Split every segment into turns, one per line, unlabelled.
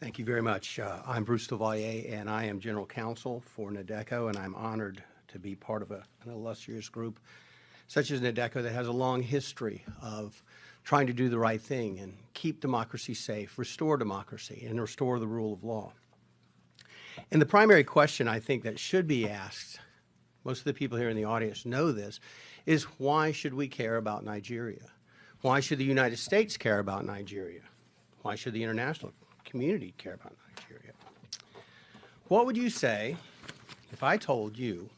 Thank you very much. I'm Bruce Duvalier, and I am General Counsel for NADECO, and I'm honored to be part of an illustrious group such as NADECO that has a long history of trying to do the right thing and keep democracy safe, restore democracy, and restore the rule of law. And the primary question I think that should be asked, most of the people here in the audience know this, is why should we care about Nigeria? Why should the United States care about Nigeria? Why should the international community care about Nigeria? What would you say if I told you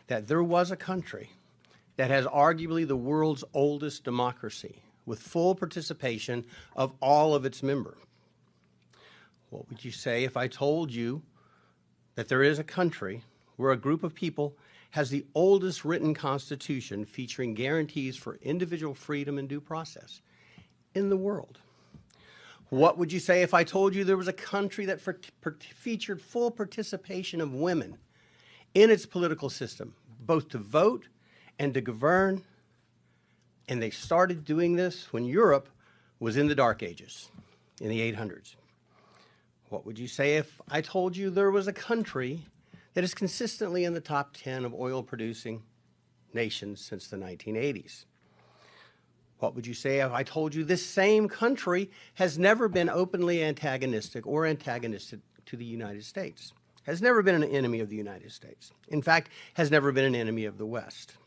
that there was a country that has arguably the world's oldest democracy with full participation of all of its members? What would you say if I told you that there is a country where a group of people has the oldest written constitution featuring guarantees for individual freedom and due process in the world? What would you say if I told you there was a country that featured full participation of women in its political system, both to vote and to govern, and they started doing this when Europe was in the Dark Ages, in the 800s? What would you say if I told you there was a country that is consistently in the top 10 of oil-producing nations since the 1980s? What would you say if I told you this same country has never been openly antagonistic or antagonistic to the United States, has never been an enemy of the United States, in fact, has never been an enemy of the West?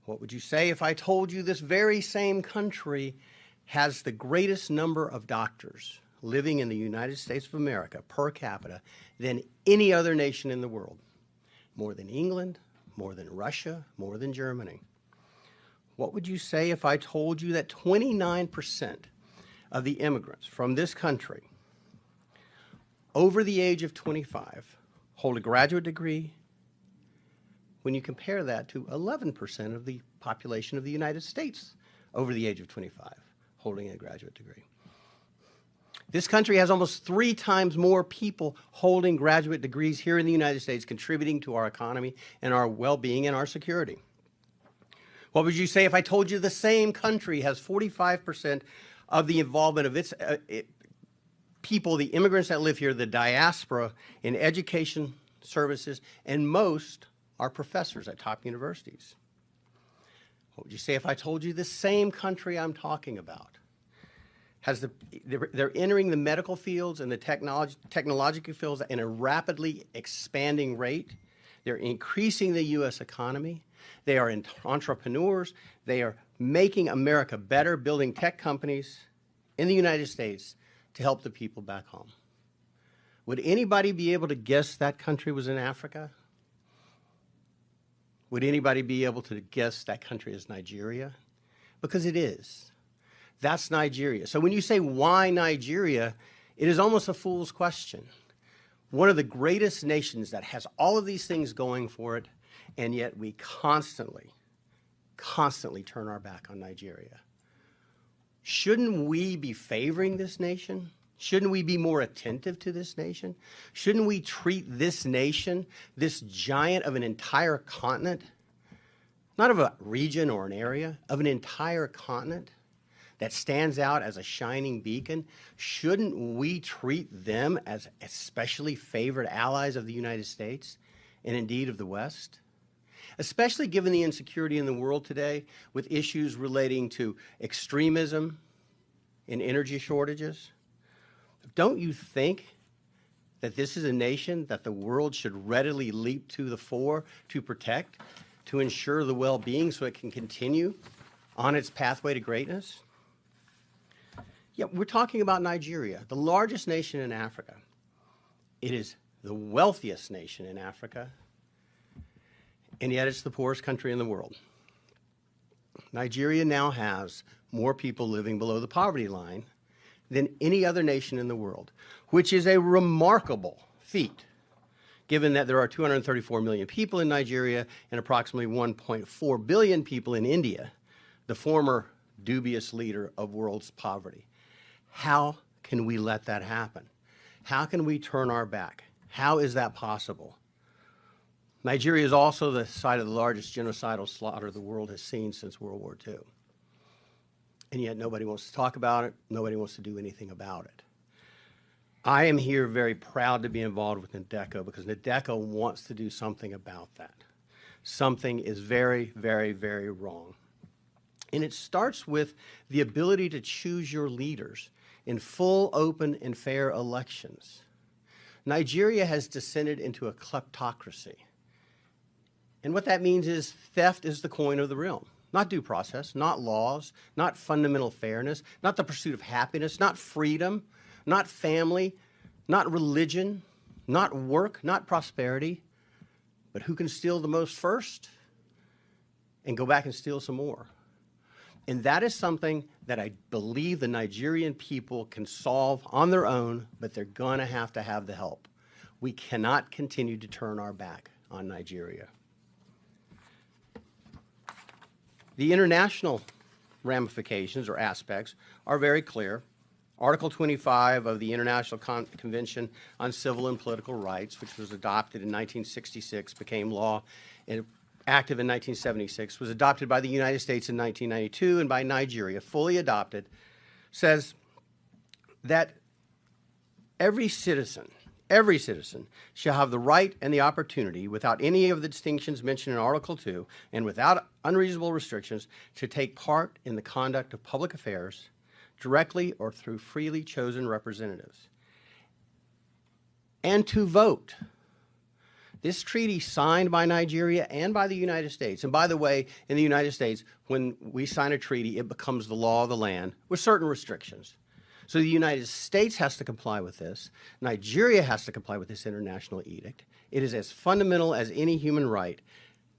What would you say if I told you this very same country has the greatest number of doctors living in the United States of America per capita than any other nation in the world? More than England, more than Russia, more than Germany. What would you say if I told you that 29% of the immigrants from this country over the age of 25 hold a graduate degree, when you compare that to 11% of the population of the United States over the age of 25 holding a graduate degree? This country has almost 3 times more people holding graduate degrees here in the United States, contributing to our economy and our well-being and our security. What would you say if I told you the same country has 45% of the involvement of its people, the immigrants that live here, the diaspora, in education services, and most are professors at top universities? What would you say if I told you the same country I'm talking about has they're entering the medical fields and the technological fields in a rapidly expanding rate? They're increasing the U.S. economy. They are entrepreneurs. They are making America better, building tech companies in the United States to help the people back home. Would anybody be able to guess that country was in Africa? Would anybody be able to guess that country is Nigeria? Because it is. That's Nigeria. So when you say, why Nigeria, it is almost a fool's question. One of the greatest nations that has all of these things going for it, and yet we constantly turn our back on Nigeria. Shouldn't we be favoring this nation? Shouldn't we be more attentive to this nation? Shouldn't we treat this nation, this giant of an entire continent, not of a region or an area, of an entire continent that stands out as a shining beacon? Shouldn't we treat them as especially favored allies of the United States and indeed of the West? Especially given the insecurity in the world today with issues relating to extremism and energy shortages. Don't you think that this is a nation that the world should readily leap to the fore to protect, to ensure the well-being so it can continue on its pathway to greatness? Yeah, we're talking about Nigeria, the largest nation in Africa. It is the wealthiest nation in Africa, and yet it's the poorest country in the world. Nigeria now has more people living below the poverty line than any other nation in the world, which is a remarkable feat, given that there are 234 million people in Nigeria and approximately 1.4 billion people in India, the former dubious leader of world's poverty. How can we let that happen? How can we turn our back? How is that possible? Nigeria is also the site of the largest genocidal slaughter the world has seen since World War II. And yet nobody wants to talk about it. Nobody wants to do anything about it. I am here very proud to be involved with NADECO because NADECO wants to do something about that. Something is very, very, very wrong. And it starts with the ability to choose your leaders in full, open, and fair elections. Nigeria has descended into a kleptocracy. And what that means is theft is the coin of the realm. Not due process, not laws, not fundamental fairness, not the pursuit of happiness, not freedom, not family, not religion, not work, not prosperity, but who can steal the most first and go back and steal some more. And that is something that I believe the Nigerian people can solve on their own, but they're going to have the help. We cannot continue to turn our back on Nigeria. The international ramifications or aspects are very clear. Article 25 of the International Convention on Civil and Political Rights, which was adopted in 1966, became law and active in 1976, was adopted by the United States in 1992 and by Nigeria, fully adopted, says that every citizen shall have the right and the opportunity, without any of the distinctions mentioned in Article 2 and without unreasonable restrictions, to take part in the conduct of public affairs directly or through freely chosen representatives, and to vote. This treaty signed by Nigeria and by the United States, and by the way, in the United States, when we sign a treaty, it becomes the law of the land with certain restrictions. So the United States has to comply with this. Nigeria has to comply with this international edict. It is as fundamental as any human right.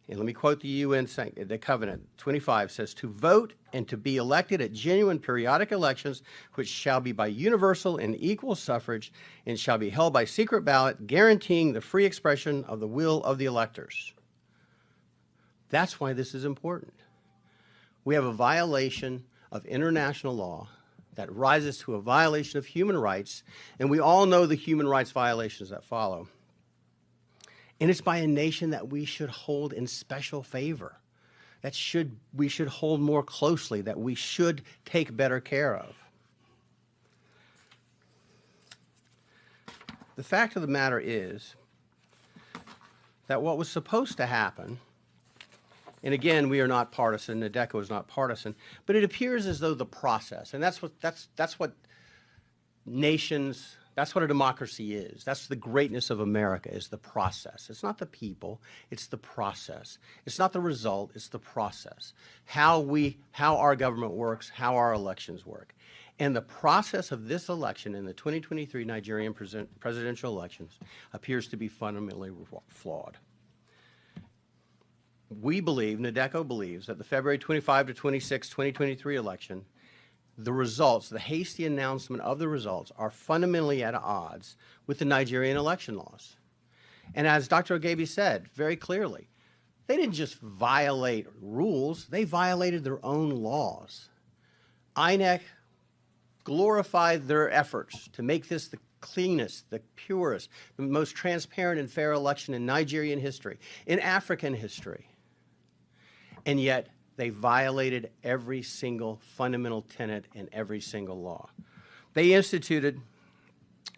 And let me quote the UN, the Covenant 25 says, to vote and to be elected at genuine periodic elections, which shall be by universal and equal suffrage and shall be held by secret ballot, guaranteeing the free expression of the will of the electors. That's why this is important. We have a violation of international law that rises to a violation of human rights, and we all know the human rights violations that follow. And it's by a nation that we should hold in special favor, that we should hold more closely, that we should take better care of. The fact of the matter is that what was supposed to happen, and again, we are not partisan, NADECO is not partisan, but it appears as though the process, and that's what nations, that's what a democracy is. That's the greatness of America, is the process. It's not the people, it's the process. It's not the result, it's the process. How our government works, how our elections work. And the process of this election in the 2023 Nigerian presidential elections appears to be fundamentally flawed. We believe, NADECO believes, that the February 25 to 26, 2023 election, the results, the hasty announcement of the results, are fundamentally at odds with the Nigerian election laws. And as Dr. Ogebi said very clearly, they didn't just violate rules, they violated their own laws. INEC glorified their efforts to make this the cleanest, the purest, the most transparent and fair election in Nigerian history, in African history. And yet, they violated every single fundamental tenet in every single law. They instituted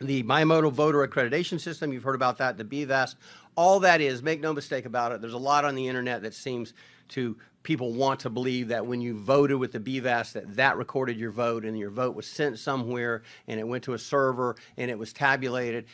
the bimodal voter accreditation system. You've heard about that, the BVAS. All that is, make no mistake about it, there's a lot on the internet that seems to, people want to believe that when you voted with the BVAS, that recorded your vote and your vote was sent somewhere and it went to a server and it was tabulated.